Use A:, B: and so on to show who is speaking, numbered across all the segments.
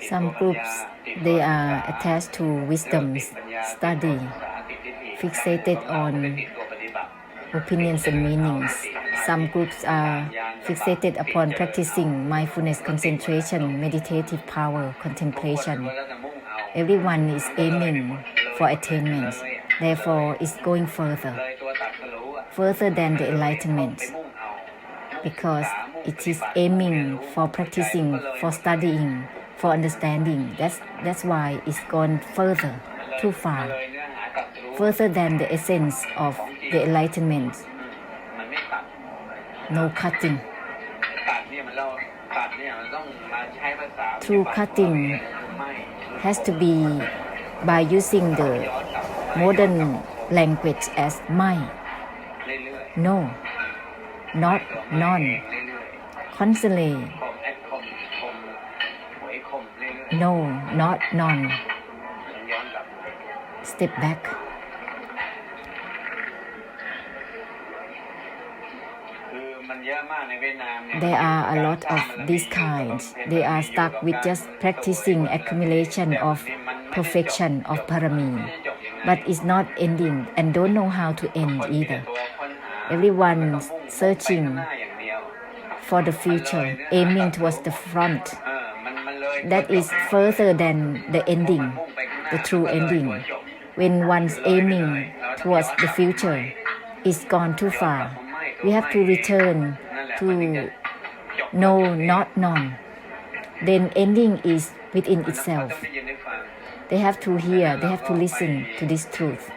A: Some groups, they are attached to wisdom, study, fixated on opinions and meanings. Some groups are fixated upon practicing mindfulness, concentration, meditative power, contemplation. Everyone is aiming for attainment. Therefore, it's going further than the enlightenment, because it is aiming for practicing, for studying, for understanding. That's why it's gone further, too far, further than the essence of the enlightenment. No cutting. True cutting has to be by using the modern language as my. No, not none. Constantly. No, not none. Step back. There are a lot of these kinds. They are stuck with just practicing accumulation of perfection of parami, but it's not ending and don't know how to end either. Everyone searching for the future, aiming towards the front. That is further than the ending, the true ending. When one's aiming towards the future, it's gone too far. We have to return to no, not none. Then ending is within itself. They have to hear, they have to listen to this truth.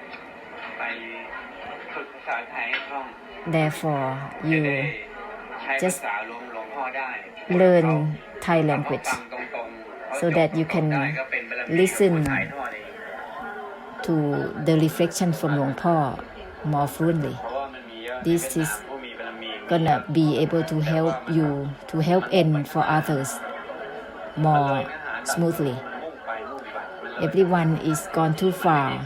A: Therefore, you just learn Thai language so that you can listen to the reflection from Luang Por more fluently. This is gonna be able to help you to help end for others more smoothly. Everyone is gone too far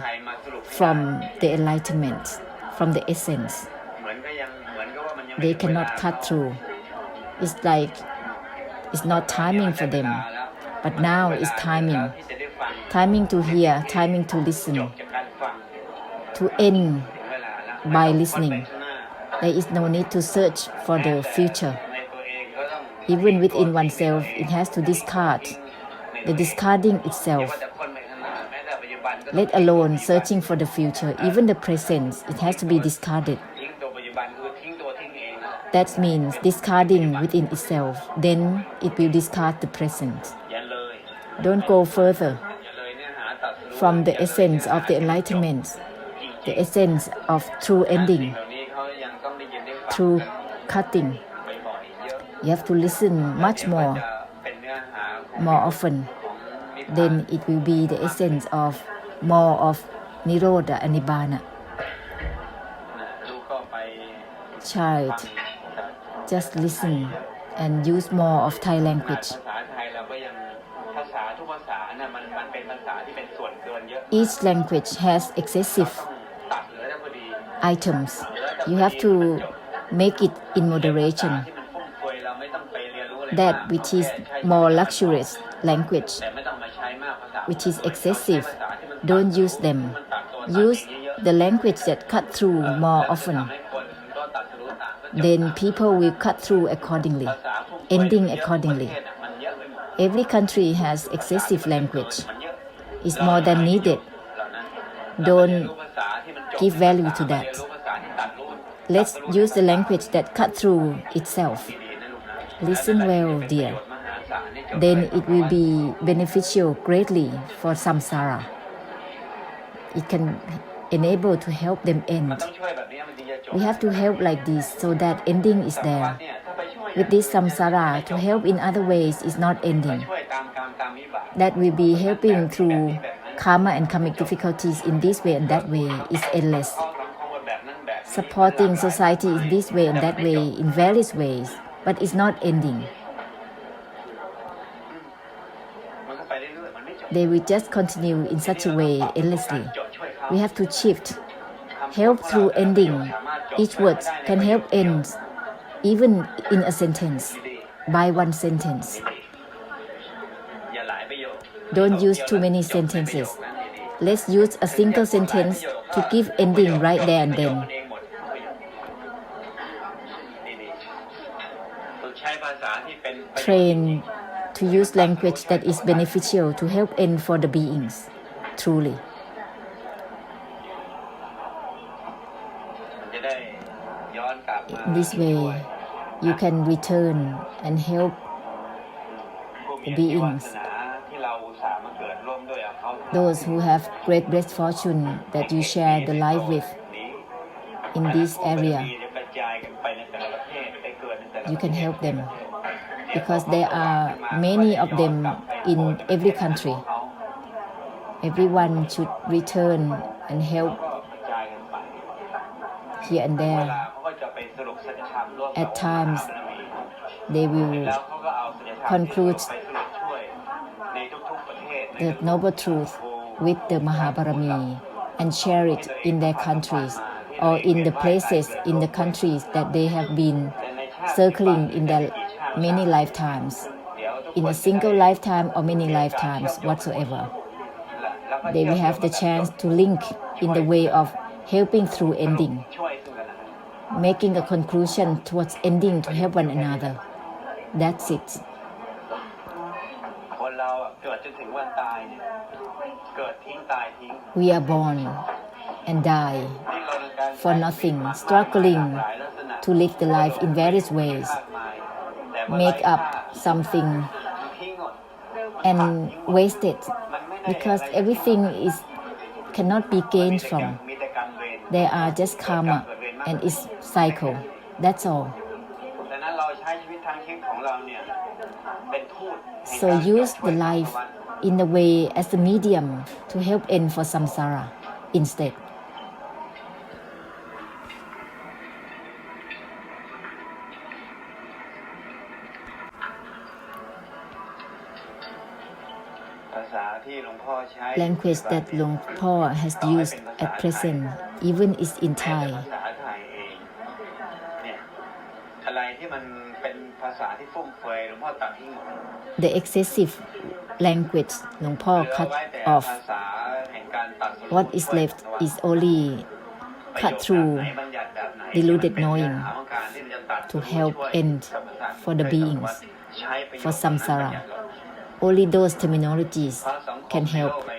A: from the enlightenment, from the essence. They cannot cut through. It's like it's not timing for them, but now it's timing. Timing to hear, timing to listen, to end by listening. There is no need to search for the future. Even within oneself, it has to discard the discarding itself. Let alone searching for the future, even the present, it has to be discarded. That means discarding within itself, then it will discard the present. Don't go further from the essence of the enlightenment, the essence of true ending, true cutting. You have to listen much more often. Then it will be the essence of more of Nirodha and Nibbana. Child, just listen and use more of Thai language. Each language has excessive items. You have to make it in moderation. That which is more luxurious language, which is excessive, don't use them. Use the language that cut through more often. Then people will cut through accordingly, ending accordingly. Every country has excessive language. It's more than needed. Don't give value to that. Let's use the language that cut through itself. Listen well, dear. Then it will be beneficial greatly for samsara. It can enable to help them end. We have to help like this so that ending is there. With this samsara, to help in other ways is not ending. That will be helping through karma and karmic difficulties in this way and that way is endless. Supporting society in this way and that way in various ways, but it's not ending. They will just continue in such a way endlessly. We have to shift. Help through ending. Each word can help end, even in a sentence, by one sentence. Don't use too many sentences. Let's use a single sentence to give ending right there and then. Train to use language that is beneficial to help end for the beings, truly. In this way, you can return and help the beings, those who have great blessed fortune that you share the life with in this area. You can help them because there are many of them in every country. Everyone should return and help here and there. At times, they will conclude the noble truth with the Mahabarami and share it in their countries or in the places in the countries that they have been circling in their many lifetimes, in a single lifetime or many lifetimes whatsoever. They will have the chance to link in the way of helping through ending, making a conclusion towards ending to help one another. That's it. We are born and die for nothing, struggling to live the life in various ways, make up something and waste it because everything cannot be gained from. They are just karma and it's cycle. That's all. So use the life in a way as a medium to help end for samsara instead. Language that Luang Por has used at present, even is in Thai. The excessive language Luang Por cut off. What is left is only cut through deluded knowing to help end for the beings, for samsara. Only those terminologies can help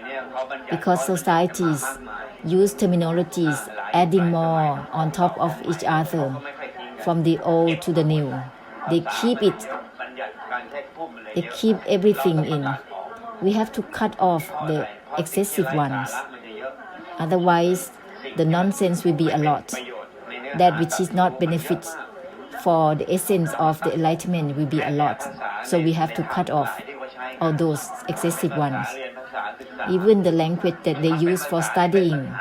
A: because societies use terminologies adding more on top of each other from the old to the new. They keep everything in. We have to cut off the excessive ones. Otherwise, the nonsense will be a lot. That which is not benefit for the essence of the enlightenment will be a lot. So we have to cut off all those excessive ones. Even the language that they use for studying,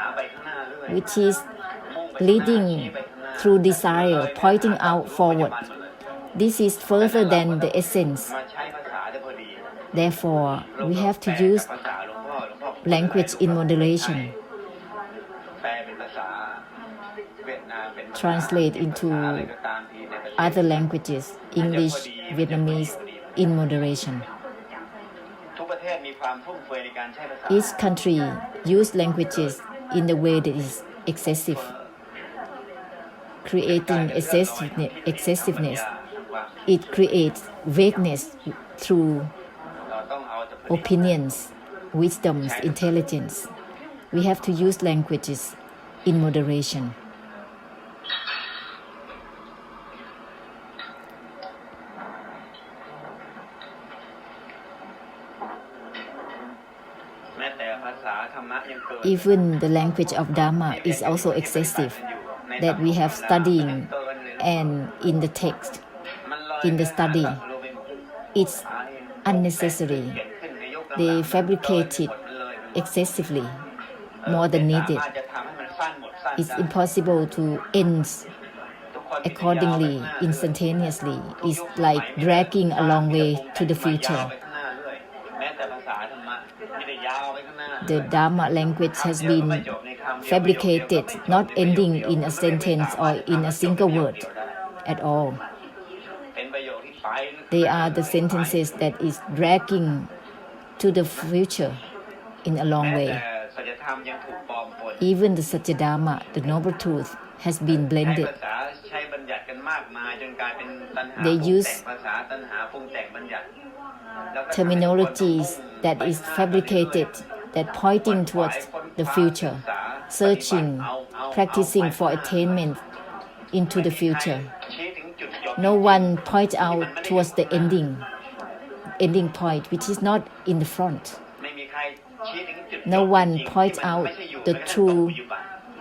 A: which is leading through desire, pointing out forward. This is further than the essence. Therefore, we have to use language in moderation. Translate into other languages, English, Vietnamese, in moderation. Each country uses languages in the way that is excessive, creating excessiveness. It creates vagueness through opinions, wisdoms, intelligence. We have to use languages in moderation. Even the language of Dharma is also excessive, that we have studying and in the text, in the study. It's unnecessary. They fabricate it excessively, more than needed. It's impossible to end accordingly, instantaneously. It's like dragging a long way to the future. The Dharma language has been fabricated, not ending in a sentence or in a single word at all. They are the sentences that is dragging to the future in a long way. Even the Satyadharma, the noble truth, has been blended. They use terminologies that is fabricated, that pointing towards the future, searching, practicing for attainment into the future. No one points out towards the ending point, which is not in the front. No one points out the true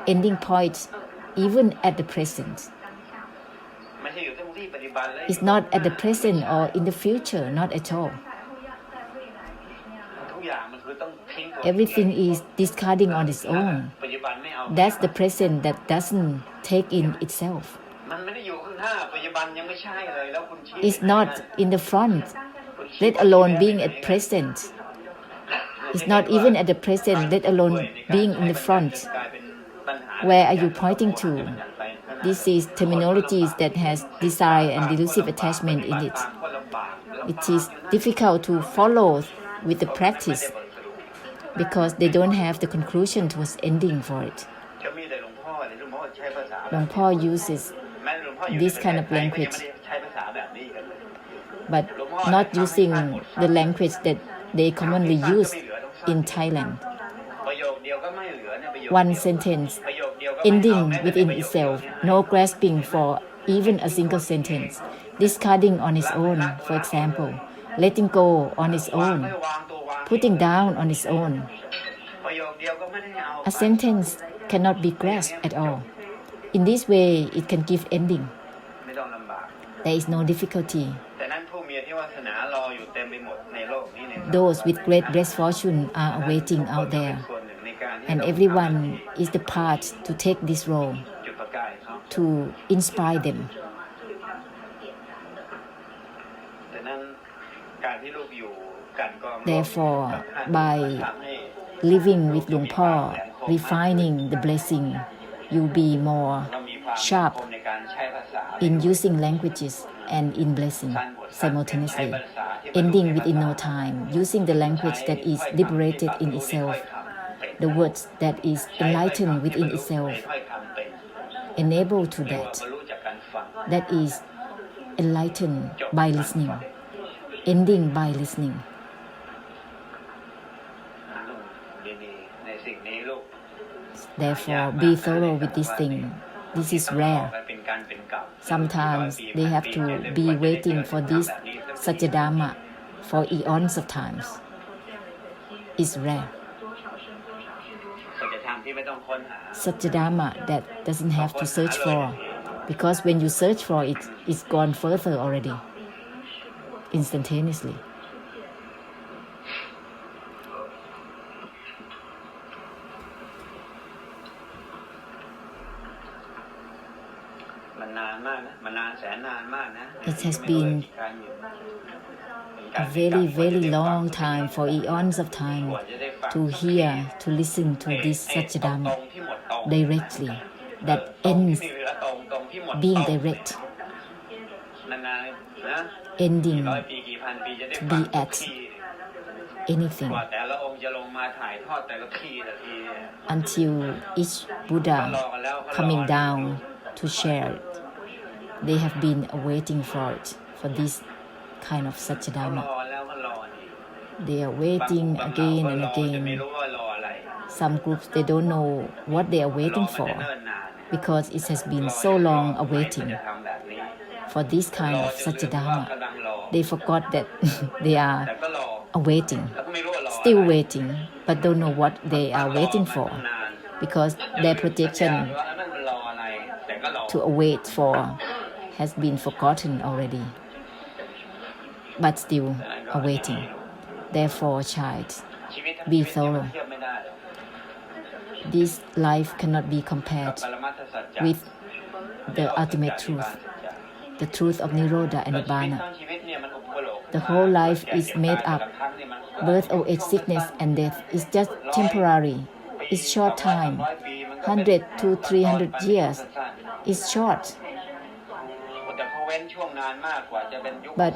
A: ending point, even at the present. It's not at the present or in the future, not at all. Everything is discarding on its own. That's the present that doesn't take in itself. It's not in the front, let alone being at present. It's not even at the present, let alone being in the front. Where are you pointing to? This is terminologies that has desire and delusive attachment in it. It is difficult to follow with the practice because they don't have the conclusion towards ending for it. Luang Por uses this kind of language, but not using the language that they commonly use in Thailand. One sentence, ending within itself, no grasping for even a single sentence, discarding on its own, for example, letting go on its own, putting down on its own. A sentence cannot be grasped at all. In this way, it can give ending. There is no difficulty. Those with great blessed fortune are awaiting out there, and everyone is the part to take this role, to inspire them. Therefore, by living with Luang Por, refining the blessing, you'll be more sharp in using languages and in blessing simultaneously, ending within no time, using the language that is liberated in itself, the words that is enlightened within itself, enable to that is enlightened by listening, ending by listening. Therefore, be thorough with this thing. This is rare. Sometimes they have to be waiting for this Satyadharma for eons of times. It's rare. Satyadharma that doesn't have to search for, because when you search for it, it's gone further already, instantaneously. It has been a very, very long time, for eons of time, to hear, to listen to this Satyadharma directly, that ends being direct, ending to be at anything, until each Buddha coming down to share it. They have been waiting for it, for this kind of Satyadharma. They are waiting again and again. Some groups, they don't know what they are waiting for, because it has been so long awaiting for this kind of Satyadharma. They forgot that they are awaiting, still waiting, but don't know what they are waiting for, because their projection to await for has been forgotten already, but still awaiting. Therefore, child, be thorough. This life cannot be compared with the ultimate truth, the truth of Nirodha and Nibbana. The whole life is made up. Birth, old age, sickness, and death is just temporary. It's short time. 100 to 300 years is short. but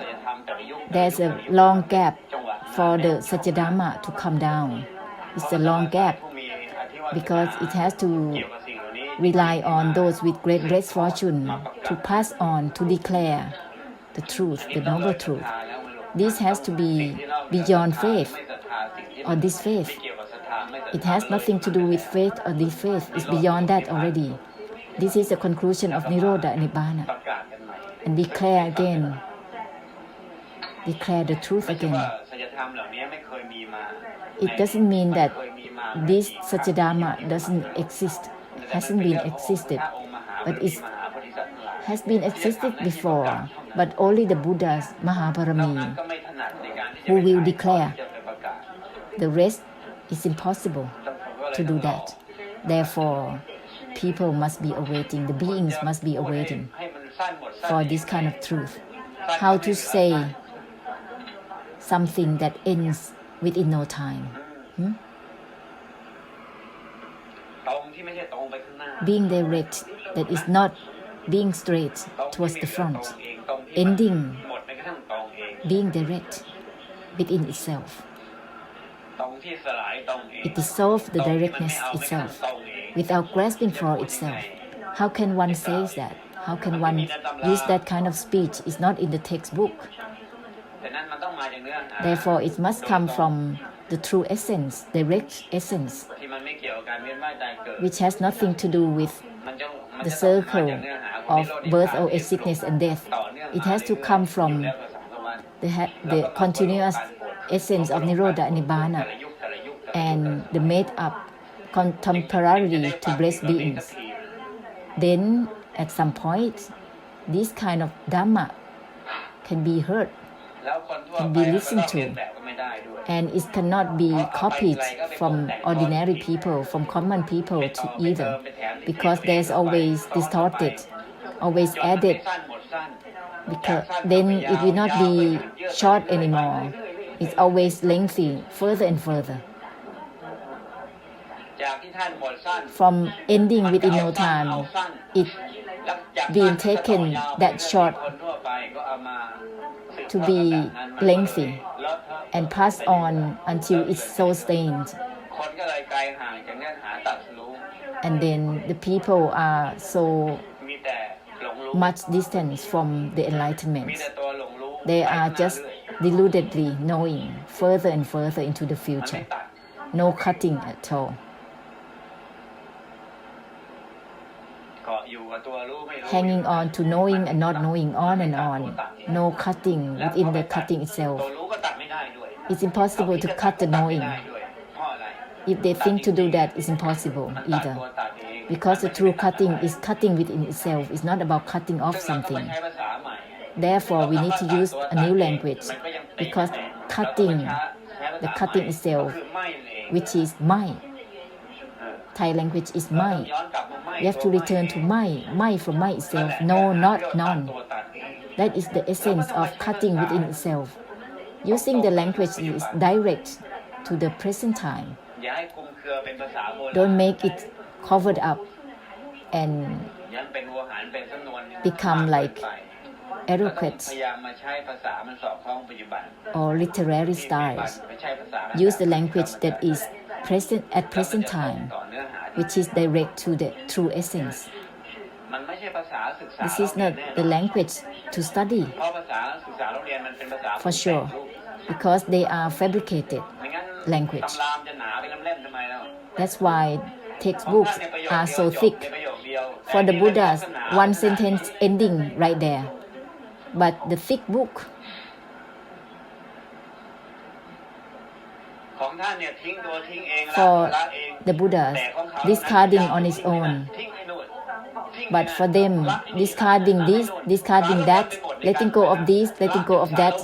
A: there's a long gap for the Satyadhamma to come down. It's a long gap because it has to rely on those with great fortune to pass on, to declare the truth, the noble truth. This has to be beyond faith or this faith. It has nothing to do with faith or this faith. It's beyond that already. This is the conclusion of Nirodha and Nibbana. And declare again, declare the truth again. It doesn't mean that this Satyadhamma doesn't exist, hasn't been existed, but it has been existed before, but only the Buddhas, Mahaparami, who will declare. The rest is impossible to do that. Therefore, people must be awaiting, the beings must be awaiting for this kind of truth. How to say something that ends within no time. Being direct, that is not being straight towards the front. Ending, being direct within itself. It dissolves the directness itself without grasping for itself. How can one say that? How can one use that kind of speech? It's not in the textbook. Therefore, it must come from the true essence, direct essence, which has nothing to do with the circle of birth, old age, sickness and death. It has to come from the continuous essence of Nirodha and Nibbana and the made up contemporarily to blessed beings. Then at some point, this kind of Dhamma can be heard, can be listened to, and it cannot be copied from ordinary people, from common people to either, because there's always distorted, always added, because then it will not be short anymore. It's always lengthy, further and further. From ending within no time, it being taken that short to be lengthy and passed on until it's so stained. And then the people are so much distance from the enlightenment. They are just deludedly knowing further and further into the future. No cutting at all. Hanging on to knowing and not knowing, on and on. No cutting within the cutting itself. It's impossible to cut the knowing. If they think to do that, it's impossible either. Because the true cutting is cutting within itself. It's not about cutting off something. Therefore, we need to use a new language, because cutting, the cutting itself, which is mai. Thai language is mai. We have to return to mai from mai itself. No, not none. That is the essence of cutting within itself. Using the language is direct to the present time. Don't make it covered up and become like eloquent or literary styles. Use the language that is present at present time, which is direct to the true essence. This is not the language to study, for sure, because they are fabricated language. That's why textbooks are so thick. For the Buddhas, one sentence ending right there. But the thick book, for the Buddhas, discarding on its own. But for them, discarding this, discarding that, letting go of this, letting go of that,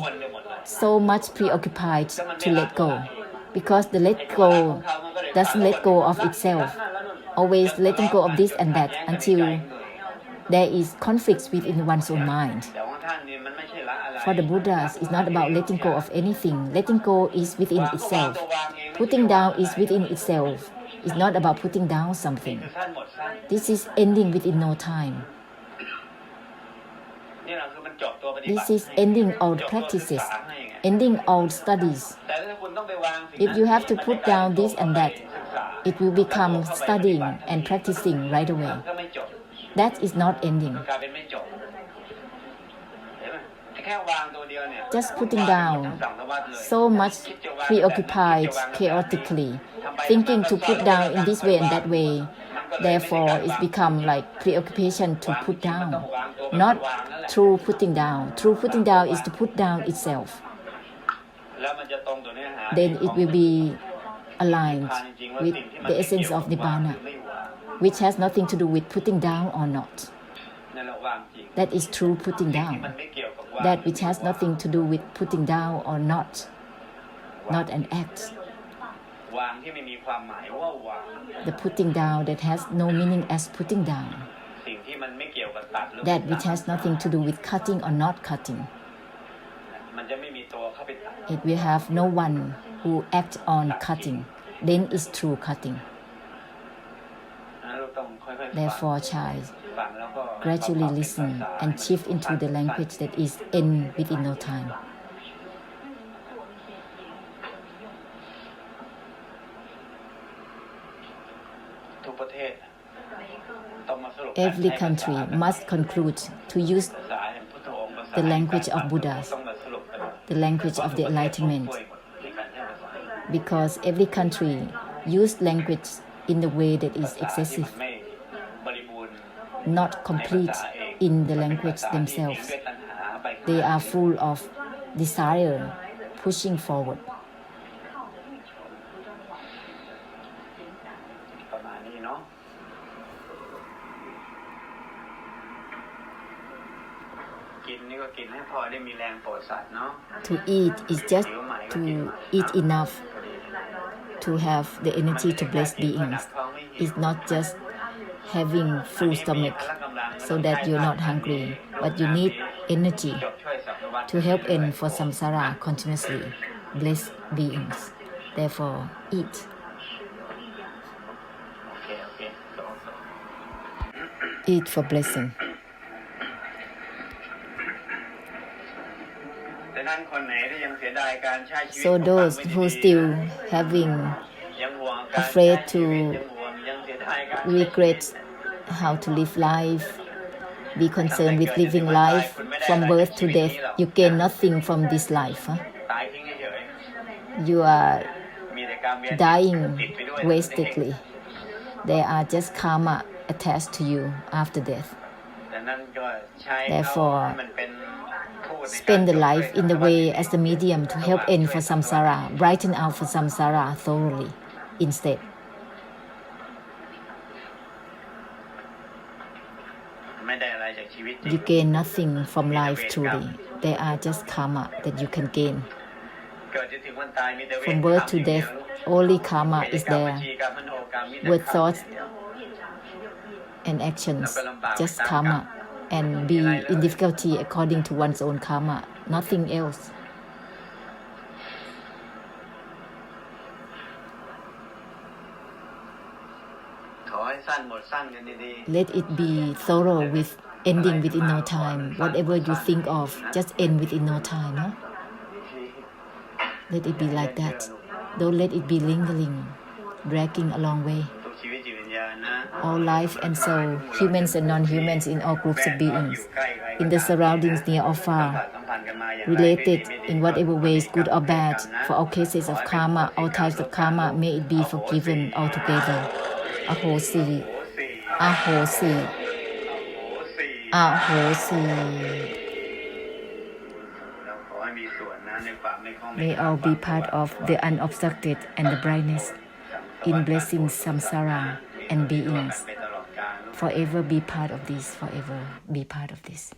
A: so much preoccupied to let go. Because the let go doesn't let go of itself. Always letting go of this and that until there is conflict within one's own mind. For the Buddhas, it's not about letting go of anything. Letting go is within itself. Putting down is within itself. It's not about putting down something. This is ending within no time. This is ending all practices, ending all studies. If you have to put down this and that, it will become studying and practicing right away. That is not ending. Just putting down, so much preoccupied chaotically, thinking to put down in this way and that way. Therefore, it's become like preoccupation to put down, not true putting down. True putting down is to put down itself. Then it will be aligned with the essence of Nibbana, which has nothing to do with putting down or not. That is true putting down. That which has nothing to do with putting down or not an act. The putting down that has no meaning as putting down. That which has nothing to do with cutting or not cutting. It will have no one who acts on cutting. Then is true cutting. Therefore, child, gradually listen and shift into the language that is end within no time. Every country must conclude to use the language of Buddhas, the language of the enlightenment, because every country used language in the way that is excessive, not complete in the language themselves. They are full of desire, pushing forward. To eat is just to eat enough to have the energy to bless beings. It's not just having full stomach so that you're not hungry, but you need energy to help end for samsara continuously, bless beings. Therefore, eat. Eat for blessing. So those who still afraid to regret how to live life, be concerned with living life from birth to death, you gain nothing from this life. You are dying wastedly. There are just karma attached to you after death. Therefore, spend the life in the way as the medium to help end for samsara, brighten out for samsara thoroughly instead. You gain nothing from life truly. There are just karma that you can gain. From birth to death, only karma is there. With thoughts and actions, just karma, and be in difficulty according to one's own karma, nothing else. Let it be thorough with ending within no time. Whatever you think of, just end within no time. No? Let it be like that. Don't let it be lingering, dragging a long way. All life and soul, humans and non-humans in all groups of beings, in the surroundings near or far, related in whatever ways, good or bad, for all cases of karma, all types of karma, may it be forgiven altogether. Ahosi, ahosi, ahosi. May all be part of the unobstructed and the brightness in blessing samsara and beings. Forever be part of this, forever be part of this.